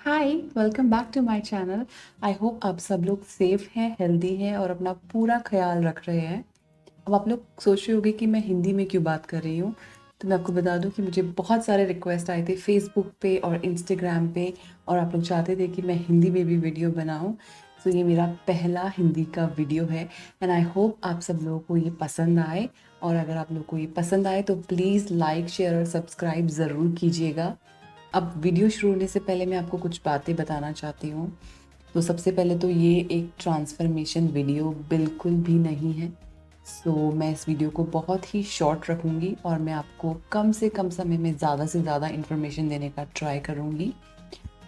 Hi, welcome back to my channel. I hope आप सब लोग सेफ हैं, हेल्दी हैं और अपना पूरा ख्याल रख रहे हैं। अब आप लोग सोच रहे होंगे कि मैं हिंदी में क्यों बात कर रही हूँ। तो मैं आपको बता दूँ कि मुझे बहुत सारे रिक्वेस्ट आए थे फेसबुक पे और इंस्टाग्राम पे, और आप लोग चाहते थे कि मैं हिंदी में भी वीडियो बनाऊँ। तो ये मेरा पहला हिंदी का वीडियो है एंड आई होप आप सब लोगों को ये पसंद आए। और अगर आप लोग को ये पसंद आए तो प्लीज़ लाइक, शेयर और सब्सक्राइब ज़रूर कीजिएगा। अब वीडियो शुरू होने से पहले मैं आपको कुछ बातें बताना चाहती हूँ। तो सबसे पहले तो ये एक ट्रांसफॉर्मेशन वीडियो बिल्कुल भी नहीं है। मैं इस वीडियो को बहुत ही शॉर्ट रखूँगी और मैं आपको कम से कम समय में ज़्यादा से ज़्यादा इन्फॉर्मेशन देने का ट्राई करूँगी।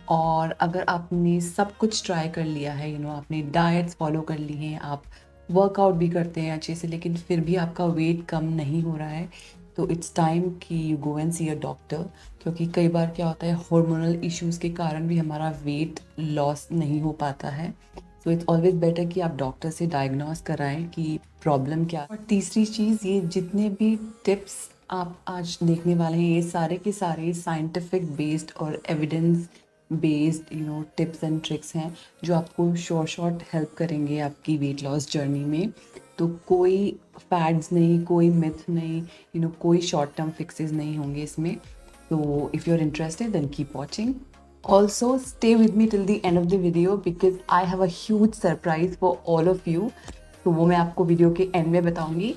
और अगर आपने सब कुछ ट्राई कर लिया है, आपने डाइट्स फॉलो कर ली हैं, आप वर्कआउट भी करते हैं अच्छे से, लेकिन फिर भी आपका वेट कम नहीं हो रहा है, तो इट्स टाइम कि you go and see a doctor. क्योंकि कई बार क्या होता है, हार्मोनल इश्यूज़ के कारण भी हमारा वेट लॉस नहीं हो पाता है। सो इट्स ऑलवेज बेटर कि आप डॉक्टर से डायग्नोस कराएं कि प्रॉब्लम क्या है। और तीसरी चीज़, ये जितने भी टिप्स आप आज देखने वाले हैं, ये सारे के सारे साइंटिफिक बेस्ड और evidence based tips and tricks हैं, जो आपको शॉर्ट हेल्प करेंगे आपकी वेट लॉस जर्नी में। तो कोई फैड्स नहीं, कोई मिथ नहीं, कोई शॉर्ट टर्म फिक्सेस नहीं होंगे इसमें। तो if you are interested then keep watching. Also stay with me till the end of the video because I have a huge surprise for all of you. तो वो मैं आपको वीडियो के and में बताऊंगी।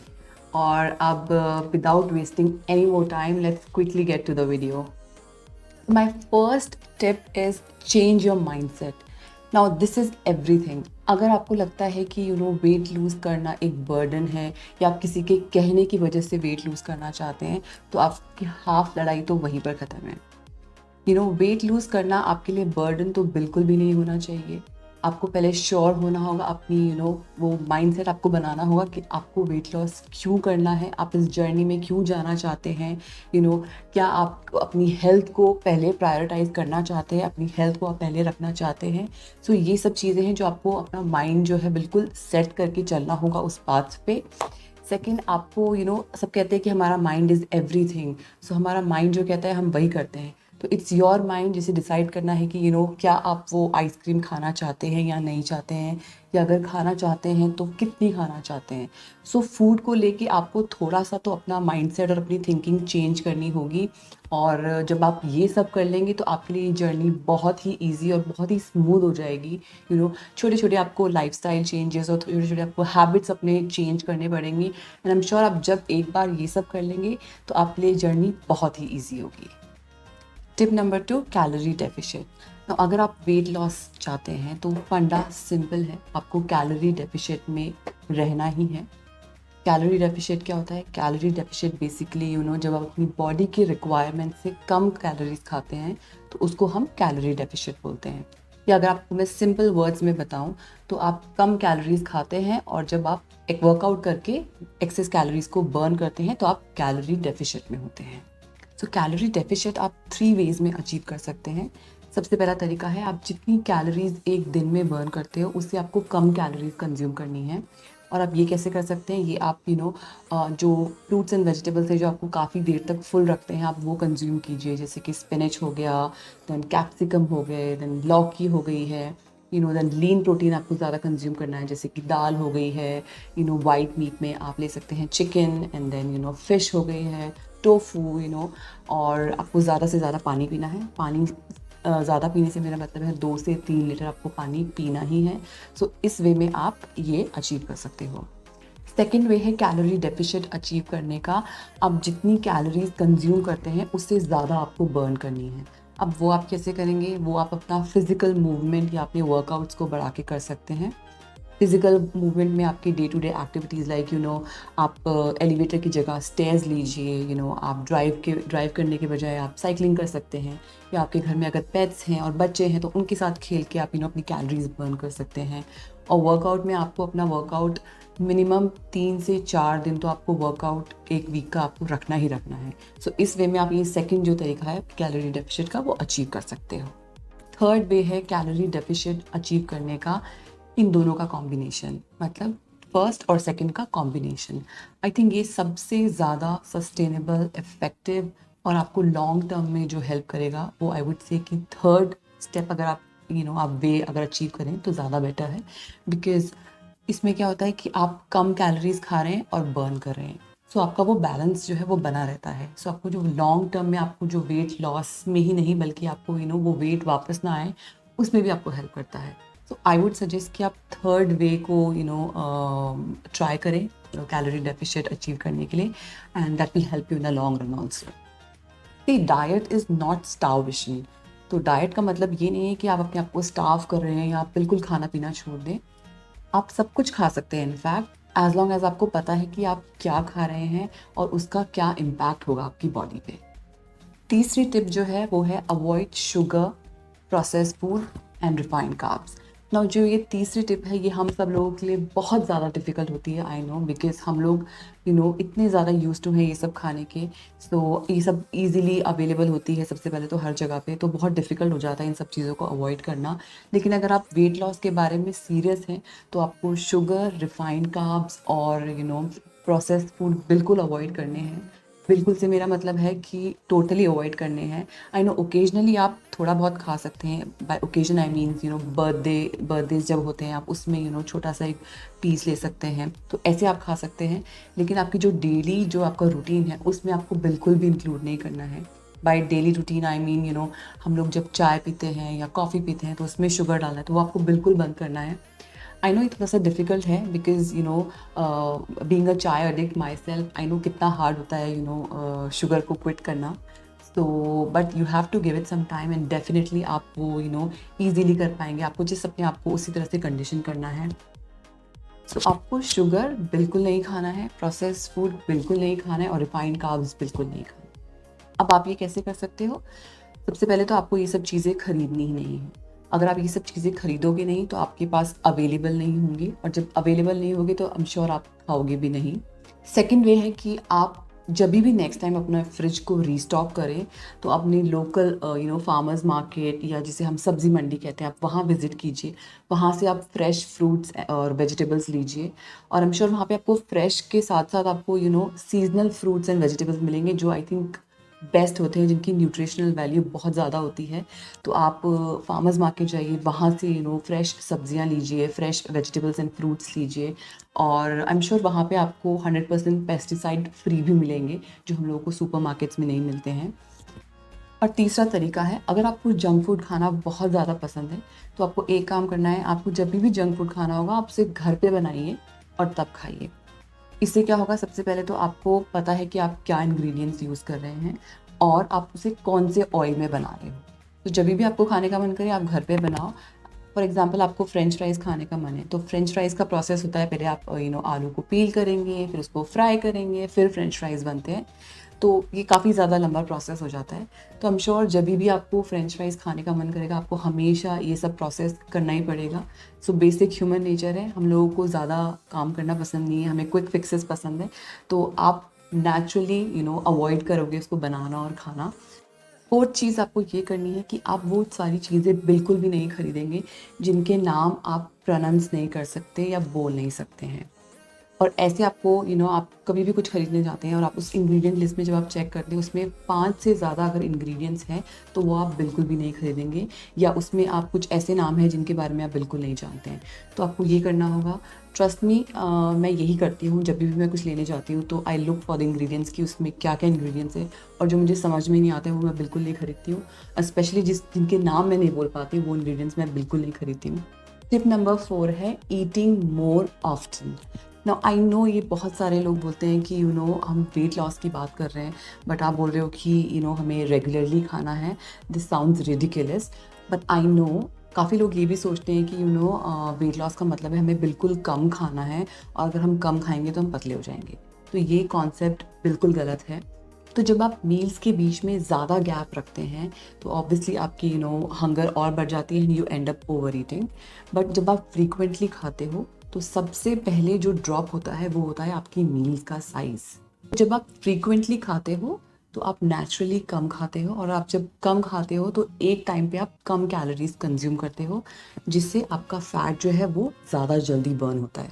और अब without wasting any more time, let's quickly get to the video. My first tip is change your mindset. Now this is everything. अगर आपको लगता है कि वेट लूज़ करना एक बर्डन है, या आप किसी के कहने की वजह से वेट लूज़ करना चाहते हैं, तो आपकी हाफ लड़ाई तो वहीं पर ख़त्म है। वेट लूज़ करना आपके लिए बर्डन तो बिल्कुल भी नहीं होना चाहिए। आपको पहले श्योर होना होगा अपनी वो माइंडसेट आपको बनाना होगा कि आपको वेट लॉस क्यों करना है, आप इस जर्नी में क्यों जाना चाहते हैं। क्या आप अपनी हेल्थ को पहले प्रायोरिटाइज करना चाहते हैं, अपनी हेल्थ को आप पहले रखना चाहते हैं। ये सब चीज़ें हैं जो आपको अपना माइंड जो है बिल्कुल सेट करके चलना होगा उस पाथ पे। सेकेंड, आपको सब कहते हैं कि हमारा माइंड इज़ एवरीथिंग। हमारा माइंड जो कहता है हम वही करते हैं। तो इट्स योर माइंड जिसे डिसाइड करना है कि क्या आप वो आइसक्रीम खाना चाहते हैं या नहीं चाहते हैं, या अगर खाना चाहते हैं तो कितनी खाना चाहते हैं। फूड को लेके आपको थोड़ा सा तो अपना माइंडसेट और अपनी थिंकिंग चेंज करनी होगी। और जब आप ये सब कर लेंगे तो आपके लिए ये जर्नी बहुत ही ईजी और बहुत ही स्मूथ हो जाएगी। छोटे छोटे आपको लाइफस्टाइल चेंजेस और छोटे छोटे आपको हैबिट्स अपने चेंज करने पड़ेंगी। एंड आई एम श्योर आप जब एक बार ये सब कर लेंगे तो आपके लिए जर्नी बहुत ही ईजी होगी। Tip number 2, calorie deficit. तो अगर आप वेट लॉस चाहते हैं तो फंडा सिंपल है, आपको कैलोरी डेफिशिएट में रहना ही है। कैलोरी डेफिशिएट क्या होता है? कैलोरी डेफिशिएट बेसिकली जब आप अपनी बॉडी की रिक्वायरमेंट से कम कैलोरीज खाते हैं तो उसको हम कैलोरी डेफिशिएट बोलते हैं। या अगर आपको मैं सिंपल वर्ड्स में बताऊं तो आप कम कैलोरीज खाते हैं, और जब आप एक वर्कआउट करके एक्सेस कैलोरीज को बर्न करते हैं तो आप कैलोरी डेफिशिएट में होते हैं। कैलोरी डेफिशिएट आप 3 वेज में अचीव कर सकते हैं। सबसे पहला तरीका है, आप जितनी कैलोरीज एक दिन में बर्न करते हो उससे आपको कम कैलोरीज कंज्यूम करनी है। और आप ये कैसे कर सकते हैं? ये आप जो फ्रूट्स एंड वेजिटेबल्स है जो आपको काफ़ी देर तक फुल रखते हैं, आप वो कंज्यूम कीजिए। जैसे कि स्पिनच हो गया, देन कैप्सिकम हो गए, देन लौकी हो गई है। देन लीन प्रोटीन आपको ज़्यादा कंज्यूम करना है, जैसे कि दाल हो गई है। वाइट मीट में आप ले सकते हैं चिकन, एंड देन फ़िश हो गई है, टोफू। और आपको ज़्यादा से ज़्यादा पानी पीना है। पानी ज़्यादा पीने से मेरा मतलब है 2 से 3 लीटर आपको पानी पीना ही है। इस वे में आप ये अचीव कर सकते हो। सेकेंड वे है कैलोरी डेफिशिएट अचीव करने का। आप जितनी कैलोरीज कंज्यूम करते हैं उससे ज़्यादा आपको बर्न करनी है। अब वो आप कैसे करेंगे? वो आप अपना फिजिकल मूवमेंट या अपने वर्कआउट्स को बढ़ा के कर सकते हैं। फिजिकल मूवमेंट में आपकी day to day activities like आप एलिवेटर की जगह स्टेयर्स लीजिए। आप ड्राइव करने के बजाय आप साइकिलिंग कर सकते हैं। या आपके घर में अगर पेट्स हैं और बच्चे हैं तो उनके साथ खेल के आप अपनी कैलोरीज बर्न कर सकते हैं। और वर्कआउट में आपको अपना वर्कआउट मिनिमम 3 से 4 दिन तो आपको वर्कआउट एक वीक का आपको रखना ही रखना है। इस वे में आप ये सेकेंड जो तरीका है कैलोरी डेफिशिएट का, वो अचीव कर सकते हो। थर्ड वे है कैलोरी डेफिशिएट अचीव करने का, इन दोनों का कॉम्बिनेशन, मतलब फर्स्ट और सेकंड का कॉम्बिनेशन। आई थिंक ये सबसे ज़्यादा सस्टेनेबल, इफेक्टिव और आपको लॉन्ग टर्म में जो हेल्प करेगा, वो आई वुड से कि थर्ड स्टेप अगर आप आप वे अगर अचीव करें तो ज़्यादा बेटर है, बिकॉज़ इसमें क्या होता है कि आप कम कैलोरीज़ खा रहे हैं और बर्न कर रहे हैं। सो आपका वो बैलेंस जो है वो बना रहता है। सो आपको जो लॉन्ग टर्म में आपको जो वेट लॉस में ही नहीं, बल्कि आपको वो वेट वापस ना आए, उसमें भी आपको हेल्प करता है। सो आई वुड सजेस्ट कि आप थर्ड वे को ट्राई करें कैलोरी डेफिशिएट अचीव करने के लिए, and that will help you in the long run also. See, diet is not starvation. तो डाइट का मतलब ये नहीं है कि आप अपने आप को स्टार्व कर रहे हैं या आप बिल्कुल खाना पीना छोड़ दें। आप सब कुछ खा सकते हैं इनफैक्ट, एज लॉन्ग एज आपको पता है कि आप क्या खा रहे हैं और उसका क्या इम्पैक्ट होगा आपकी बॉडी पे। तीसरी टिप जो है वो है avoid sugar, processed food and refined carbs. Now जो ये तीसरी टिप है ये हम सब लोगों के लिए बहुत ज़्यादा डिफ़िकल्ट होती है, आई नो, बिकॉज हम लोग इतने ज़्यादा यूज टू हैं ये सब खाने के। सो ये सब इजीली अवेलेबल होती है सबसे पहले तो हर जगह पे, तो बहुत डिफ़िकल्ट हो जाता है इन सब चीज़ों को अवॉइड करना। लेकिन अगर आप वेट लॉस के बारे में सीरियस हैं तो आपको शुगर, रिफाइंड कार्ब्स और प्रोसेस्ड फूड बिल्कुल अवॉइड करने हैं। बिल्कुल से मेरा मतलब है कि टोटली अवॉइड करने हैं। आई नो ओकेजनली आप थोड़ा बहुत खा सकते हैं, by occasion I means birthdays जब होते हैं आप उसमें छोटा सा एक पीस ले सकते हैं, तो ऐसे आप खा सकते हैं। लेकिन आपकी जो डेली जो आपका रूटीन है उसमें आपको बिल्कुल भी इंक्लूड नहीं करना है। By daily routine I mean हम लोग जब चाय पीते हैं या कॉफ़ी पीते हैं तो उसमें शुगर डालना है, तो वो आपको बिल्कुल बंद करना है। आई नो ये थोड़ा सा डिफ़िकल्ट है because being a chai addict myself, I know कितना हार्ड होता है शुगर को क्विट करना। So but you have to give it some time and definitely आप वो ईज़िली कर पाएंगे। आपको जिस अपने आप को उसी तरह से कंडीशन करना है। सो आपको शुगर बिल्कुल नहीं खाना है, प्रोसेस्ड फूड बिल्कुल नहीं खाना है और रिफाइंड कार्ब्स बिल्कुल नहीं खाना है। अब आप ये कैसे कर सकते हो? सबसे पहले तो आपको ये सब चीज़ें खरीदनी ही नहीं है। अगर आप ये सब चीज़ें खरीदोगे नहीं तो आपके पास अवेलेबल नहीं होंगी, और जब अवेलेबल नहीं होगी तो आई एम श्योर आप खाओगे भी नहीं। सेकंड वे है कि आप जब भी नेक्स्ट टाइम अपना फ्रिज को रीस्टॉक करें तो अपने लोकल फार्मर्स मार्केट या जिसे हम सब्जी मंडी कहते हैं, आप वहाँ विजिट कीजिए। वहाँ से आप फ्रेश फ्रूट्स और वेजिटेबल्स लीजिए, और आई एम श्योर वहाँ पे आपको फ्रेश के साथ साथ आपको सीजनल फ्रूट्स एंड वेजिटेबल्स मिलेंगे जो आई थिंक बेस्ट होते हैं, जिनकी न्यूट्रिशनल वैल्यू बहुत ज़्यादा होती है। तो आप फार्मर्स मार्केट जाइए, वहाँ से फ्रेश सब्जियाँ लीजिए, फ्रेश वेजिटेबल्स एंड फ्रूट्स लीजिए, और आई एम श्योर वहाँ पे आपको 100% पेस्टिसाइड फ्री भी मिलेंगे जो हम लोगों को सुपर मार्केट्स में नहीं मिलते हैं। और तीसरा तरीका है, अगर आपको जंक फूड खाना बहुत ज़्यादा पसंद है तो आपको एक काम करना है, आपको जब भी जंक फूड खाना होगा आप उसे घर पे बनाइए और तब खाइए। इससे क्या होगा, सबसे पहले तो आपको पता है कि आप क्या इंग्रेडिएंट्स यूज़ कर रहे हैं और आप उसे कौन से ऑयल में बना रहे हो। तो जब भी आपको खाने का मन करे आप घर पे बनाओ। फॉर एग्जांपल आपको फ्रेंच फ्राइज़ खाने का मन है तो फ्रेंच फ्राइज़ का प्रोसेस होता है, पहले आप आलू को पील करेंगे, फिर उसको फ्राई करेंगे, फिर फ्रेंच फ्राइज़ बनते हैं। तो ये काफ़ी ज़्यादा लंबा प्रोसेस हो जाता है। तो आई एम श्योर जब भी आपको फ्रेंच फ्राइज़ खाने का मन करेगा आपको हमेशा ये सब प्रोसेस करना ही पड़ेगा। सो बेसिक ह्यूमन नेचर है, हम लोगों को ज़्यादा काम करना पसंद नहीं है, हमें क्विक फिक्सेस पसंद है। तो आप नेचुरली अवॉइड करोगे इसको बनाना और खाना। फोर्थ चीज़ आपको ये करनी है कि आप वो सारी चीज़ें बिल्कुल भी नहीं खरीदेंगे जिनके नाम आप प्रोनाउंस नहीं कर सकते या बोल नहीं सकते हैं। और ऐसे आपको आप कभी भी कुछ खरीदने जाते हैं और आप उस इंग्रेडिएंट लिस्ट में जब आप चेक करते हैं उसमें 5 से ज़्यादा अगर इंग्रेडिएंट्स हैं तो वो आप बिल्कुल भी नहीं खरीदेंगे, या उसमें आप कुछ ऐसे नाम हैं जिनके बारे में आप बिल्कुल नहीं जानते हैं। तो आपको ये करना होगा। ट्रस्ट मी, मैं यही करती हूँ जब भी मैं कुछ लेने जाती हूँ तो I look for the ingredients कि उसमें क्या क्या इंग्रेडिएंट्स है, और जो मुझे समझ में नहीं आता है वो मैं बिल्कुल नहीं खरीदती हूँ। स्पेशली जिनके नाम मैं नहीं बोल पाती वो इंग्रेडिएंट्स मैं बिल्कुल नहीं खरीदती हूँ। टिप नंबर 4 है eating more often. Now I know ये बहुत सारे लोग बोलते हैं कि हम वेट लॉस की बात कर रहे हैं, बट आप बोल रहे हो कि हमें रेगुलरली खाना है। This sounds ridiculous, but I know काफ़ी लोग ये भी सोचते हैं कि वेट लॉस का मतलब है हमें बिल्कुल कम खाना है, और अगर हम कम खाएंगे तो हम पतले हो जाएंगे। तो ये कॉन्सेप्ट बिल्कुल गलत है। तो जब आप मील्स के बीच में ज़्यादा गैप रखते हैं तो ऑब्वियसली आपकी हंगर और बढ़ जाती है and you and up over eating. But जब आप फ्रीक्वेंटली खाते हो तो सबसे पहले जो ड्रॉप होता है वो होता है आपकी मील्स का साइज़। जब आप फ्रीक्वेंटली खाते हो तो आप नेचुरली कम खाते हो, और आप जब कम खाते हो तो एक टाइम पे आप कम कैलोरीज कंज्यूम करते हो, जिससे आपका फैट जो है वो ज़्यादा जल्दी बर्न होता है,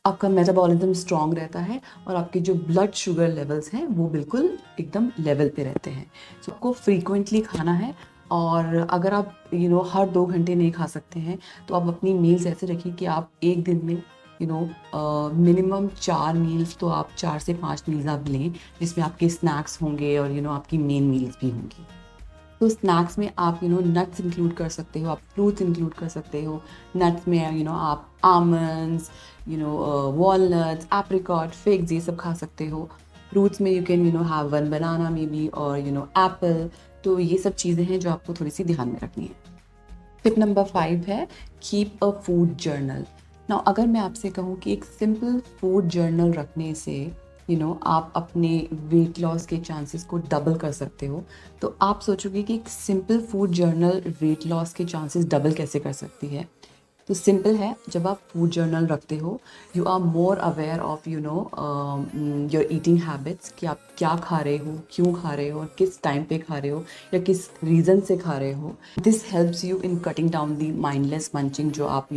आपका मेटाबॉलिज्म स्ट्रांग रहता है, और आपके जो ब्लड शुगर लेवल्स हैं वो बिल्कुल एकदम लेवल पे रहते हैं। सो आपको फ्रीक्वेंटली खाना है, और अगर आप हर 2 घंटे नहीं खा सकते हैं, तो आप अपनी मील्स ऐसे रखिए कि आप एक दिन में मिनिमम 4 मील्स, तो आप 4 से 5 मील्स आप लें, जिसमें आपके स्नैक्स होंगे और आपकी मेन मील्स भी होंगी। तो स्नैक्स में आप नट्स इंक्लूड कर सकते हो, आप फ्रूट्स इंक्लूड कर सकते हो। नट्स में आप आमंड्स, वॉलनट्स, एप्रिकॉट, फिग्स, ये सब खा सकते हो। फ्रूट्स में you can have one banana may be, और एप्पल। तो ये सब चीज़ें हैं जो आपको थोड़ी सी ध्यान में रखनी है। टिप नंबर 5 है keep a food journal. Now अगर मैं आपसे कहूँ कि एक सिंपल फूड जर्नल रखने से आप अपने वेट लॉस के चांसेस को डबल कर सकते हो, तो आप सोचोगे कि एक simple food journal weight loss के चांसेस डबल कैसे कर सकती है। तो सिंपल है, जब आप फूड जर्नल रखते हो, you are more aware of your eating habits, कि आप क्या खा रहे हो, क्यों खा रहे हो, और किस टाइम पे खा रहे हो, या किस रीज़न से खा रहे हो। This helps you in cutting down the mindless munching, जो आप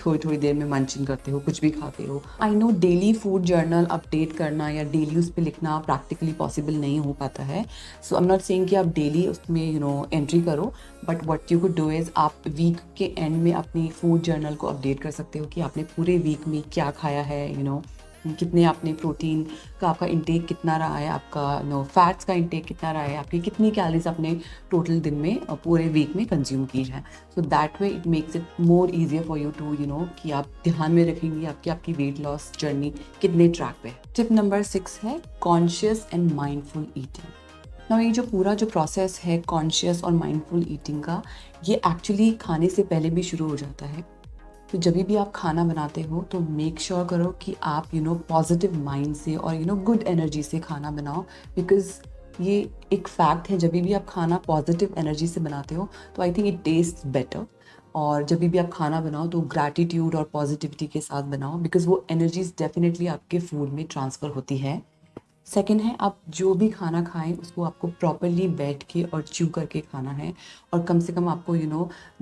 थोड़ी थोड़ी देर में मंचिंग करते हो, कुछ भी खाते हो। I know daily food journal update करना या डेली उस पर लिखना प्रैक्टिकली पॉसिबल नहीं हो पाता है। सो आई एम नॉट सेइंग कि आप डेली उसमें एंट्री करो, but what you could do is आप वीक के एंड में अपनी फूड जर्नल को अपडेट कर सकते हो कि आपने पूरे वीक में क्या खाया है, कितने आपने प्रोटीन का आपका इंटेक कितना रहा है, आपका फैट्स का इंटेक कितना रहा है, आपकी कितनी कैलोरीज आपने टोटल दिन में पूरे वीक में कंज्यूम की है। So that way it makes it more easier for you to कि आप ध्यान में रखेंगे आपकी वेट लॉस जर्नी कितने ट्रैक पे है। टिप नंबर 6 है कॉन्शियस एंड माइंडफुल ईटिंग। ना ये जो पूरा जो प्रोसेस है कॉन्शियस और माइंडफुल ईटिंग का, ये एक्चुअली खाने से पहले भी शुरू हो जाता है। तो जब भी आप खाना बनाते हो तो मेक श्योर करो कि आप पॉजिटिव माइंड से और गुड एनर्जी से खाना बनाओ, बिकॉज ये एक फैक्ट है, जब भी आप खाना पॉजिटिव एनर्जी से बनाते हो तो I think it taste better. और जब भी आप खाना बनाओ तो ग्रैटिट्यूड और पॉजिटिविटी के साथ बनाओ, बिकॉज वो एनर्जीज डेफिनेटली आपके फूड में ट्रांसफ़र होती है। सेकंड है, आप जो भी खाना खाएं उसको आपको प्रॉपरली बैठ के और च्यू करके खाना है, और कम से कम आपको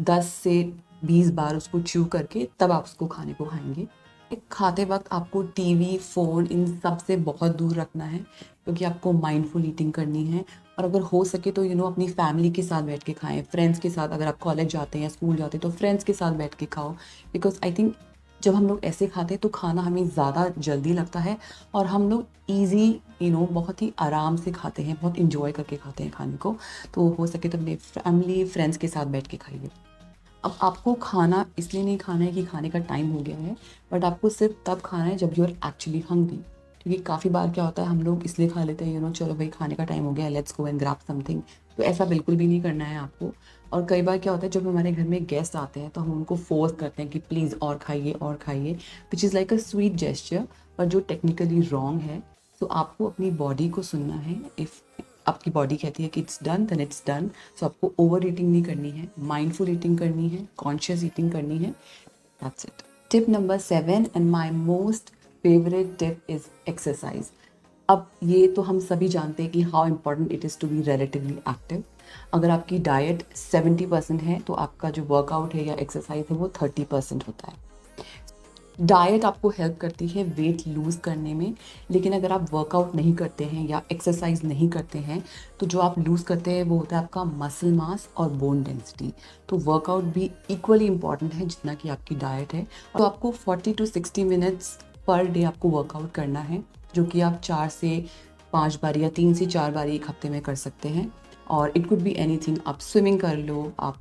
10 से 20 बार उसको च्यू करके तब आप उसको खाने को खाएंगे। खाते वक्त आपको टीवी, फ़ोन, इन सब से बहुत दूर रखना है, क्योंकि आपको माइंडफुल ईटिंग करनी है। और अगर हो सके तो अपनी फैमिली के साथ बैठ के खाएं, फ्रेंड्स के साथ। अगर आप कॉलेज जाते हैं या स्कूल जाते हैं तो फ्रेंड्स के साथ बैठ के खाओ, बिकॉज आई थिंक जब हम लोग ऐसे खाते हैं तो खाना हमें ज़्यादा जल्दी लगता है, और हम लोग ईज़ी बहुत ही आराम से खाते हैं, बहुत इंजॉय करके खाते हैं खाने को। तो हो सके तो अपने फैमिली, फ्रेंड्स के साथ बैठ के खाइए। अब आपको खाना इसलिए नहीं खाना है कि खाने का टाइम हो गया है, बट आपको सिर्फ तब खाना है जब यू आर एक्चुअली हंग्री। क्योंकि काफ़ी बार क्या होता है, हम लोग इसलिए खा लेते हैं चलो भाई खाने का टाइम हो गया, let's go and grab something. तो ऐसा बिल्कुल भी नहीं करना है आपको। और कई बार क्या होता है, जब हमारे घर में गेस्ट आते हैं तो हम उनको फोर्स करते हैं कि प्लीज़ और खाइए और खाइए, which is like a sweet gesture, पर जो टेक्निकली रॉन्ग है। सो आपको अपनी बॉडी को सुनना है। इफ़ आपकी बॉडी कहती है कि it's done, then it's done. So आपको ओवर ईटिंग नहीं करनी है, माइंडफुल ईटिंग करनी है, कॉन्शियस ईटिंग करनी है। That's it. Tip number 7 and my most favourite tip is exercise. अब ये तो हम सभी जानते हैं कि how important it is to be relatively active. अगर आपकी डाइट 70% है तो आपका जो वर्कआउट है या एक्सरसाइज है वो 30% होता है। डाइट आपको हेल्प करती है वेट लूज़ करने में, लेकिन अगर आप वर्कआउट नहीं करते हैं या एक्सरसाइज नहीं करते हैं तो जो आप लूज़ करते हैं वो होता है आपका मसल मास और बोन डेंसिटी। तो वर्कआउट भी इक्वली इम्पॉर्टेंट है जितना कि आपकी डाइट है। तो आपको 40 to 60 मिनट्स पर डे आपको वर्कआउट करना है, जो कि आप 4 से 5 बार या 3 से 4 बार एक हफ्ते में कर सकते हैं। और इट कुड बी एनीथिंग, आप स्विमिंग कर लो, आप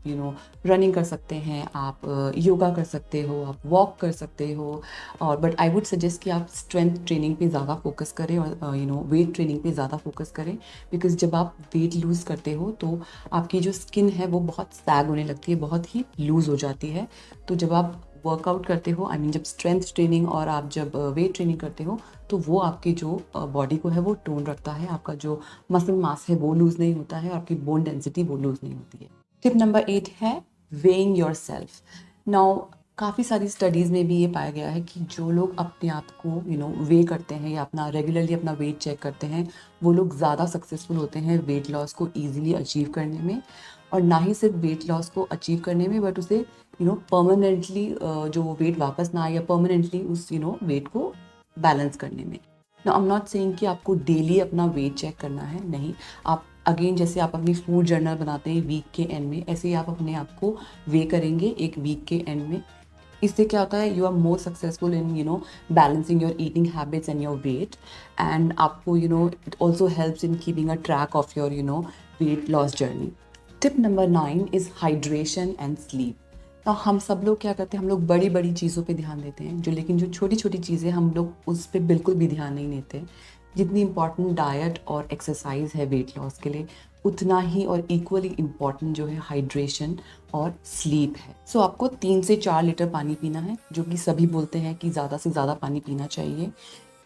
रनिंग कर सकते हैं, आप योगा कर सकते हो, आप वॉक कर सकते हो। और बट आई वुड सजेस्ट कि आप स्ट्रेंथ ट्रेनिंग पे ज़्यादा फोकस करें और वेट ट्रेनिंग पे ज़्यादा फोकस करें, बिकॉज जब आप वेट लूज़ करते हो तो आपकी जो स्किन है वो बहुत सैग होने लगती है, बहुत ही लूज़ हो जाती है। तो जब आप वर्कआउट करते हो, आई मीन जब स्ट्रेंथ ट्रेनिंग और आप जब वेट ट्रेनिंग करते हो, तो वो आपकी जो बॉडी को है वो टोन रखता है, आपका जो मसल मास है वो लूज़ नहीं होता है, और आपकी बोन डेंसिटी वो लूज़ नहीं होती है। टिप नंबर 8 है वेइंग योर सेल्फ। नाउ काफ़ी सारी स्टडीज़ में भी ये पाया गया है कि जो लोग अपने आप को वे करते हैं या अपना रेगुलरली अपना वेट चेक करते हैं, वो लोग ज़्यादा सक्सेसफुल होते हैं वेट लॉस को ईजिली अचीव करने में। और ना ही सिर्फ वेट लॉस को अचीव करने में, बट उसे परमानेंटली जो वेट वापस ना आए या परमानेंटली उस वेट को बैलेंस करने में। आई एम नॉट सेइंग कि आपको डेली अपना वेट चेक करना है, नहीं। आप अगेन जैसे आप अपनी फूड जर्नल बनाते हैं वीक के एंड में, ऐसे ही आप अपने आप को वे करेंगे एक वीक के एंड में। इससे क्या होता है, you are more successful in balancing your eating habits and your weight, and आपको it also helps in keeping a track of your weight loss journey. Tip number 9 is hydration and sleep. तो हम सब लोग क्या करते हैं, हम लोग बड़ी बड़ी चीज़ों पे ध्यान देते हैं, लेकिन जो छोटी छोटी चीज़ें हम लोग उस पर बिल्कुल भी ध्यान नहीं देते। जितनी इम्पॉर्टेंट डाइट और एक्सरसाइज है वेट लॉस के लिए, उतना ही और इक्वली इम्पॉर्टेंट जो है हाइड्रेशन और स्लीप है। सो आपको 3 से 4 लीटर पानी पीना है, जो कि सभी बोलते हैं कि ज़्यादा से ज़्यादा पानी पीना चाहिए।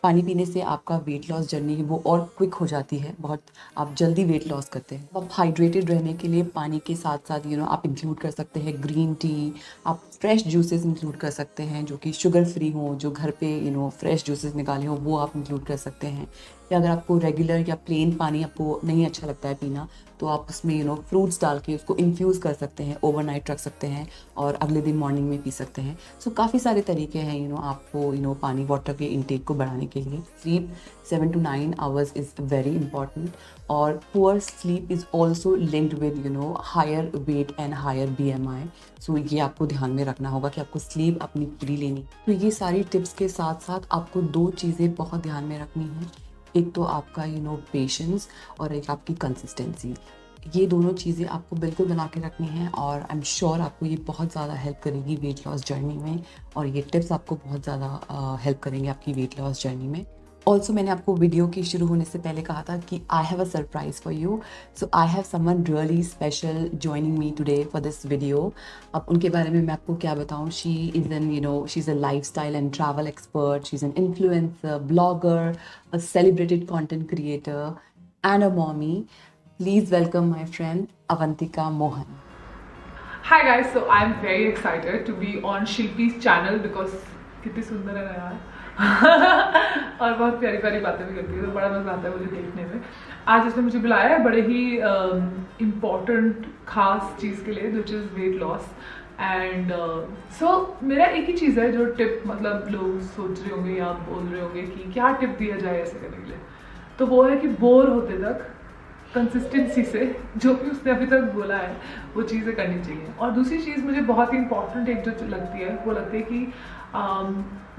पानी पीने से आपका वेट लॉस जर्नी है वो और क्विक हो जाती है, बहुत आप जल्दी वेट लॉस करते हैं। आप हाइड्रेटेड रहने के लिए पानी के साथ साथ आप इंक्लूड कर सकते हैं ग्रीन टी, आप फ्रेश जूसेस इंक्लूड कर सकते हैं जो कि शुगर फ्री हो, जो घर पे फ्रेश जूसेस निकाले हो वो आप इंक्लूड कर सकते हैं। या अगर आपको रेगुलर या प्लेन पानी आपको नहीं अच्छा लगता है पीना, तो आप उसमें फ्रूट्स डाल के उसको इन्फ्यूज़ कर सकते हैं, ओवरनाइट रख सकते हैं और अगले दिन मॉर्निंग में पी सकते हैं। सो काफ़ी सारे तरीके हैं आपको पानी वाटर के इंटेक को बढ़ाने के लिए। Sleep 7 to 9 hours is very important, और poor sleep is also linked with higher weight and higher BMI। So ये आपको ध्यान में रखना होगा कि आपको स्लीप अपनी पूरी लेनी। तो ये सारी टिप्स के साथ साथ आपको 2 चीज़ें बहुत ध्यान में रखनी है। एक तो आपका पेशेंस और एक आपकी कंसिस्टेंसी। ये दोनों चीज़ें आपको बिल्कुल बना के रखनी है, और आई एम श्योर आपको ये बहुत ज़्यादा हेल्प करेगी वेट लॉस जर्नी में, और ये टिप्स आपको बहुत ज़्यादा हेल्प करेंगे आपकी वेट लॉस जर्नी में। ऑल्सो मैंने आपको वीडियो की शुरू होने से पहले कहा था कि I have a surprise for you. So I have someone really special joining me today for this video. अब उनके बारे में मैं आपको क्या बताऊँ। She is she is a lifestyle and travel expert, she is an influencer, blogger, a celebrated content creator and a mommy. Please welcome my friend Avantika Mohan. Hi guys, so I'm very excited to be on Shilpi's channel because कितनी सुंदर है ना यार और बहुत प्यारी प्यारी बातें भी करती है, तो बड़ा मजा आता है मुझे देखने में। आज इसने मुझे बुलाया है बड़े ही इम्पोर्टेंट खास चीज़ के लिए, which is weight loss. And so मेरा एक ही चीज़ है जो टिप, मतलब लोग सोच रहे होंगे या बोल रहे होंगे कि क्या टिप दिया जाए ऐसे करने के लिए, तो वो है कि बोर होते तक कंसिस्टेंसी से जो भी उसने अभी तक बोला है वो चीज़ें करनी चाहिए। और दूसरी चीज़ मुझे बहुत ही इंपॉर्टेंट एक जो लगती है वो लगती है कि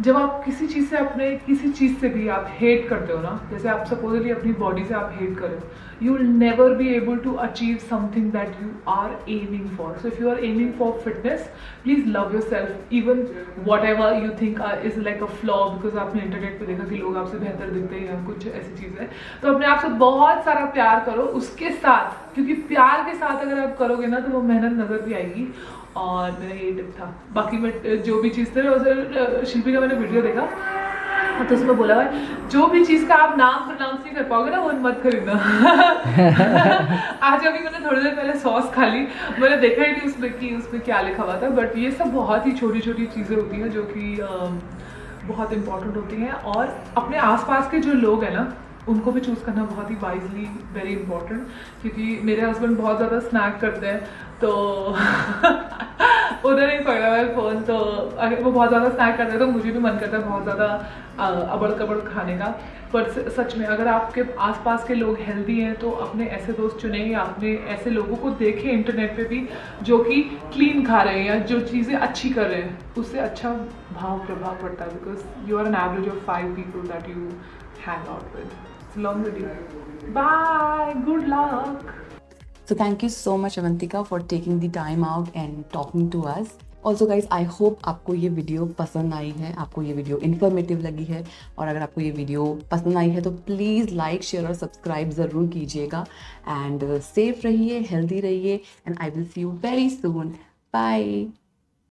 जब आप किसी चीज़ से भी आप हेट करते हो ना, जैसे आप सपोजली अपनी बॉडी से आप हेट करो, you will never be able to achieve something that you are aiming for. So if you are aiming for fitness, please love yourself, even whatever you think is like a flaw, because आपने internet पे देखा कि लोग आपसे बेहतर दिखते हैं या कुछ ऐसी चीज़ है, तो अपने आप से बहुत सारा प्यार करो उसके साथ, क्योंकि प्यार के साथ अगर आप करोगे ना तो वो मेहनत नज़र भी आएगी। और मेरा ये टिप था। बाकी मैं जो भी चीज़ थे शिल्पी का मैंने वीडियो देखा तो उसमें बोला है जो भी चीज़ का आप नाम प्रोनाउंस नहीं कर पाओगे ना वो मत खरीदना। आज अभी मैंने थोड़ी देर पहले सॉस खा ली, मैंने देखा ही नहीं उसमें क्या लिखा हुआ था, बट ये सब बहुत ही छोटी छोटी चीज़ें होती हैं जो कि बहुत इंपॉर्टेंट होती हैं। और अपने आसपास के जो लोग हैं ना उनको भी चूज़ करना बहुत ही वाइजली वेरी इंपॉर्टेंट, क्योंकि मेरे हस्बैंड बहुत ज़्यादा स्नैक करते हैं तो उधर ही पकड़ा हुआ है फ़ोन, तो अगर वो बहुत ज़्यादा स्नैक करते हैं तो मुझे भी मन करता है बहुत ज़्यादा अबड़ कबड़ खाने का। पर सच में अगर आपके आसपास के लोग हेल्दी हैं तो अपने ऐसे दोस्त चुनें, या अपने ऐसे लोगों को देखें इंटरनेट पे भी जो कि क्लीन खा रहे हैं या जो चीज़ें अच्छी कर रहे हैं, उससे अच्छा प्रभाव पड़ता है, because you are an average of 5 people that you hang out with. It's a long video. Bye. Good luck. So thank you so much Avantika for taking the time out and talking to us. Also guys, I hope आपको ये video पसंद आई है, आपको ये video informative लगी है, और अगर आपको ये वीडियो पसंद आई है तो प्लीज़ लाइक, शेयर और सब्सक्राइब ज़रूर कीजिएगा। एंड सेफ रहिए, हेल्दी रहिए, and I will see you very soon. Bye.